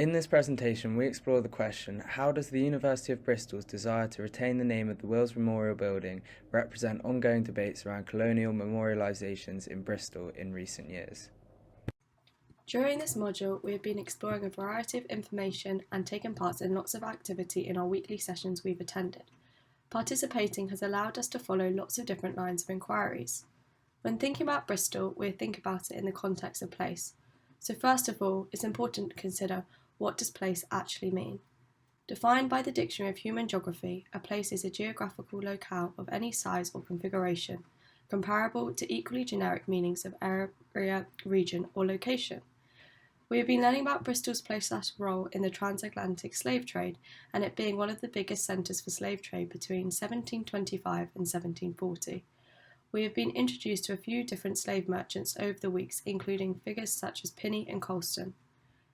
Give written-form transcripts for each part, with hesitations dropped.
In this presentation, we explore the question, how does the University of Bristol's desire to retain the name of the Wills Memorial Building represent ongoing debates around colonial memorialisations in Bristol in recent years? During this module, we have been exploring a variety of information and taken part in lots of activity in our weekly sessions we've attended. Participating has allowed us to follow lots of different lines of inquiries. When thinking about Bristol, we think about it in the context of place. So first of all, it's important to consider, what does place actually mean? Defined by the Dictionary of Human Geography, a place is a geographical locale of any size or configuration, comparable to equally generic meanings of area, region, or location. We have been learning about Bristol's place/role in the transatlantic slave trade, and it being one of the biggest centres for slave trade between 1725 and 1740. We have been introduced to a few different slave merchants over the weeks, including figures such as Pinney and Colston.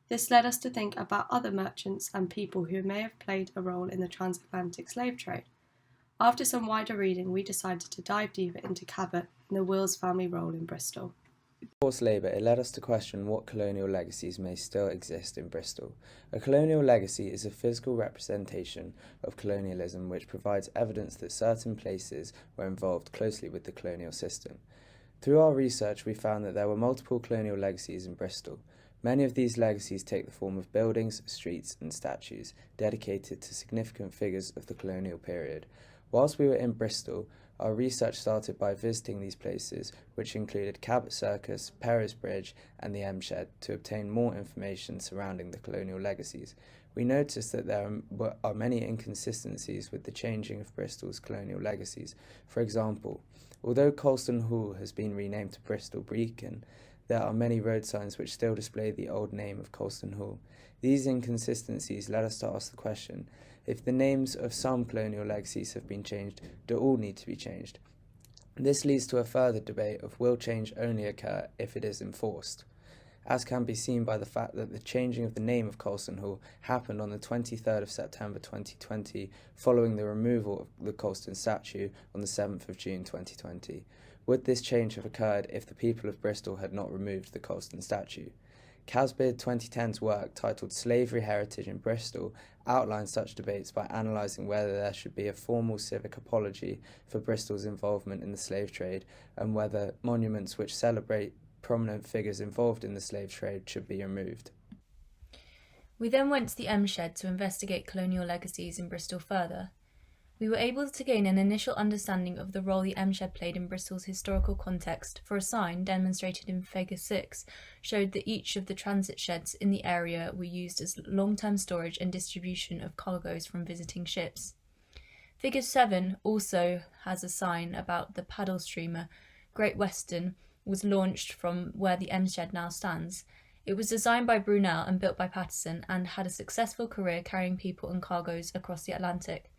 This led us to think about other merchants and people who may have played a role in the transatlantic slave trade. After some wider reading, we decided to dive deeper into Cabot and the Wills family role in Bristol. Forced labour, it led us to question what colonial legacies may still exist in Bristol. A colonial legacy is a physical representation of colonialism which provides evidence that certain places were involved closely with the colonial system. Through our research, we found that there were multiple colonial legacies in Bristol. Many of these legacies take the form of buildings, streets, and statues dedicated to significant figures of the colonial period. Whilst we were in Bristol, our research started by visiting these places, which included Cabot Circus, Perry's Bridge, and the M Shed, to obtain more information surrounding the colonial legacies. We noticed that there are many inconsistencies with the changing of Bristol's colonial legacies. For example, although Colston Hall has been renamed to Bristol Beacon, there are many road signs which still display the old name of Colston Hall. These inconsistencies led us to ask the question, if the names of some colonial legacies have been changed, do all need to be changed? This leads to a further debate of will change only occur if it is enforced, as can be seen by the fact that the changing of the name of Colston Hall happened on the 23rd of September 2020, following the removal of the Colston statue on the 7th of June 2020. Would this change have occurred if the people of Bristol had not removed the Colston statue? Casbeard 2010's work, titled Slavery Heritage in Bristol, outlines such debates by analysing whether there should be a formal civic apology for Bristol's involvement in the slave trade, and whether monuments which celebrate prominent figures involved in the slave trade should be removed. We then went to the M Shed to investigate colonial legacies in Bristol further. We were able to gain an initial understanding of the role the M Shed played in Bristol's historical context, for a sign, demonstrated in Figure 6, showed that each of the transit sheds in the area were used as long-term storage and distribution of cargoes from visiting ships. Figure 7 also has a sign about the paddle streamer Great Western was launched from where the M Shed now stands. It was designed by Brunel and built by Patterson, and had a successful career carrying people and cargoes across the Atlantic.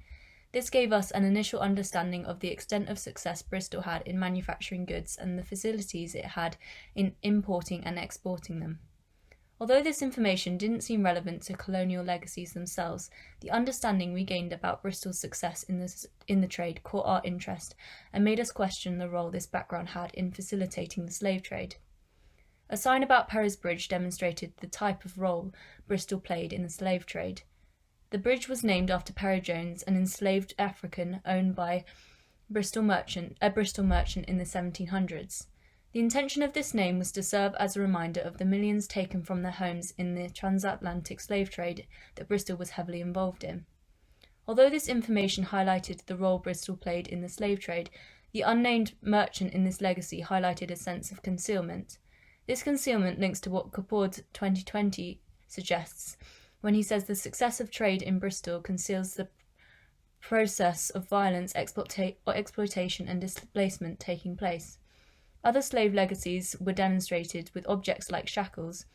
This gave us an initial understanding of the extent of success Bristol had in manufacturing goods and the facilities it had in importing and exporting them. Although this information didn't seem relevant to colonial legacies themselves, the understanding we gained about Bristol's success in the trade caught our interest and made us question the role this background had in facilitating the slave trade. A sign about Perry's Bridge demonstrated the type of role Bristol played in the slave trade. The bridge was named after Perry Jones, an enslaved African owned by a Bristol merchant in the 1700s. The intention of this name was to serve as a reminder of the millions taken from their homes in the transatlantic slave trade that Bristol was heavily involved in. Although this information highlighted the role Bristol played in the slave trade, the unnamed merchant in this legacy highlighted a sense of concealment. This concealment links to what Capord 2020 suggests, when he says the success of trade in Bristol conceals the process of violence, exploitation and displacement taking place. Other slave legacies were demonstrated with objects like shackles,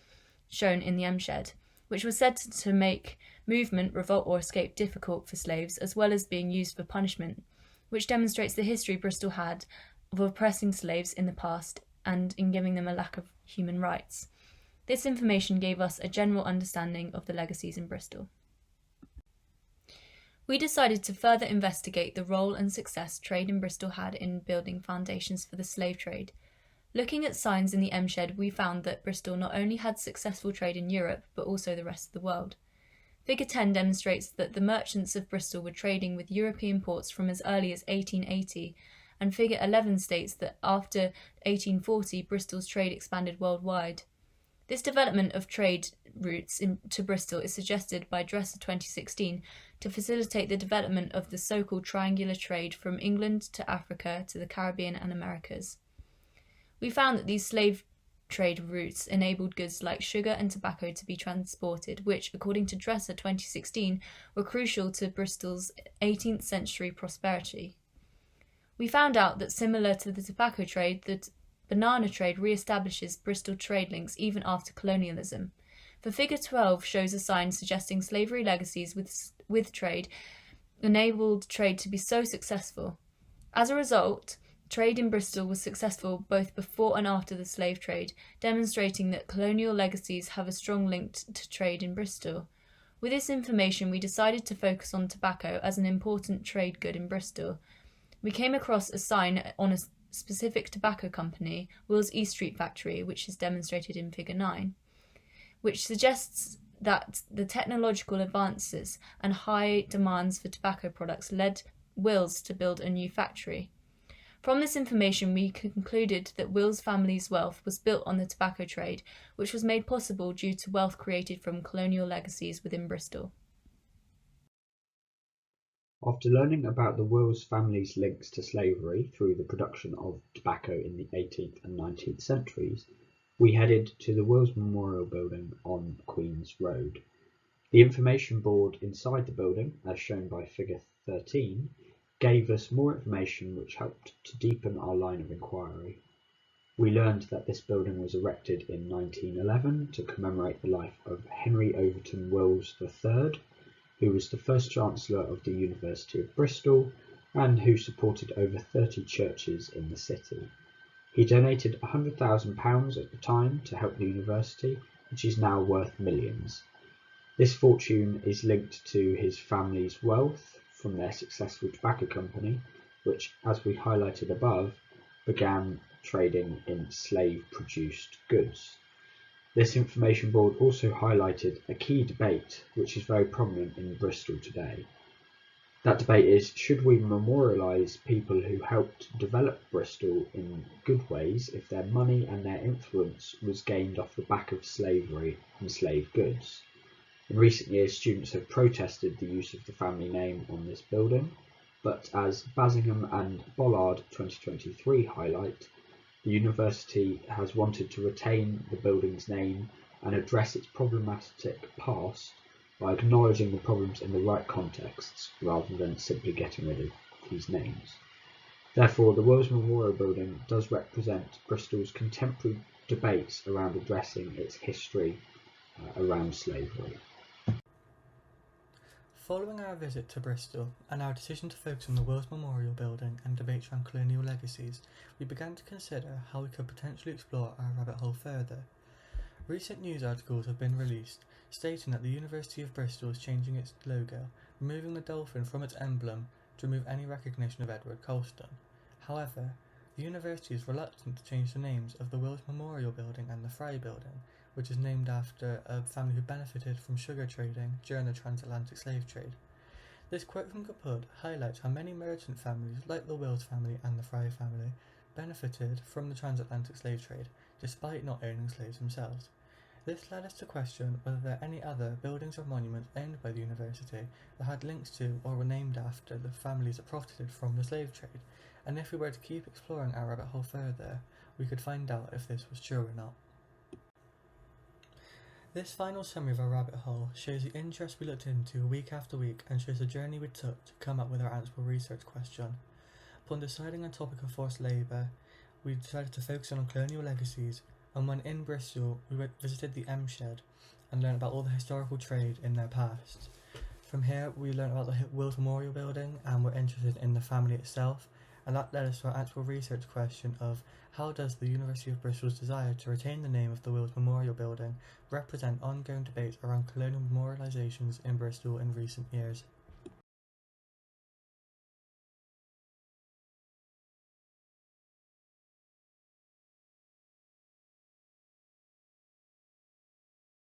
shown in the M Shed, which was said to make movement, revolt or escape difficult for slaves, as well as being used for punishment, which demonstrates the history Bristol had of oppressing slaves in the past and in giving them a lack of human rights. This information gave us a general understanding of the legacies in Bristol. We decided to further investigate the role and success trade in Bristol had in building foundations for the slave trade. Looking at signs in the M Shed, we found that Bristol not only had successful trade in Europe, but also the rest of the world. Figure 10 demonstrates that the merchants of Bristol were trading with European ports from as early as 1880, and Figure 11 states that after 1840, Bristol's trade expanded worldwide. This development of trade routes to Bristol is suggested by Dresser 2016 to facilitate the development of the so-called triangular trade from England to Africa to the Caribbean and Americas. We found that these slave trade routes enabled goods like sugar and tobacco to be transported, which, according to Dresser 2016, were crucial to Bristol's 18th century prosperity. We found out that similar to the tobacco trade, the banana trade re-establishes Bristol trade links even after colonialism. For Figure 12 shows a sign suggesting slavery legacies with trade enabled trade to be so successful. As a result, trade in Bristol was successful both before and after the slave trade, demonstrating that colonial legacies have a strong link to trade in Bristol. With this information, we decided to focus on tobacco as an important trade good in Bristol. We came across a sign on a specific tobacco company, Will's East Street Factory, which is demonstrated in Figure 9, which suggests that the technological advances and high demands for tobacco products led Will's to build a new factory. From this information, we concluded that Will's family's wealth was built on the tobacco trade, which was made possible due to wealth created from colonial legacies within Bristol. After learning about the Wills family's links to slavery through the production of tobacco in the 18th and 19th centuries, we headed to the Wills Memorial Building on Queen's Road. The information board inside the building, as shown by Figure 13, gave us more information which helped to deepen our line of inquiry. We learned that this building was erected in 1911 to commemorate the life of Henry Overton Wills III, who was the first Chancellor of the University of Bristol and who supported over 30 churches in the city. He donated £100,000 at the time to help the university, which is now worth millions. This fortune is linked to his family's wealth from their successful tobacco company, which, as we highlighted above, began trading in slave-produced goods. This information board also highlighted a key debate which is very prominent in Bristol today. That debate is, should we memorialise people who helped develop Bristol in good ways if their money and their influence was gained off the back of slavery and slave goods? In recent years, students have protested the use of the family name on this building, but as Basingham and Bollard 2023 highlight, the university has wanted to retain the building's name and address its problematic past by acknowledging the problems in the right contexts rather than simply getting rid of these names. Therefore, the Wills Memorial Building does represent Bristol's contemporary debates around addressing its history around slavery. Following our visit to Bristol and our decision to focus on the Wills Memorial Building and debates around colonial legacies, we began to consider how we could potentially explore our rabbit hole further. Recent news articles have been released stating that the University of Bristol is changing its logo, removing the dolphin from its emblem to remove any recognition of Edward Colston. However, the university is reluctant to change the names of the Wills Memorial Building and the Fry Building, which is named after a family who benefited from sugar trading during the transatlantic slave trade. This quote from Kaput highlights how many merchant families, like the Wills family and the Fry family, benefited from the transatlantic slave trade, despite not owning slaves themselves. This led us to question whether there are any other buildings or monuments owned by the university that had links to or were named after the families that profited from the slave trade, and if we were to keep exploring our rabbit hole further, we could find out if this was true or not. This final summary of our rabbit hole shows the interest we looked into week after week and shows the journey we took to come up with our answerable research question. Upon deciding on the topic of forced labour, we decided to focus on colonial legacies, and when in Bristol, we visited the M Shed and learned about all the historical trade in their past. From here, we learned about the Wills Memorial Building and were interested in the family itself, and that led us to our answerable research question of how does the University of Bristol's desire to retain the name of the Wills Memorial Building represent ongoing debates around colonial memorialisations in Bristol in recent years.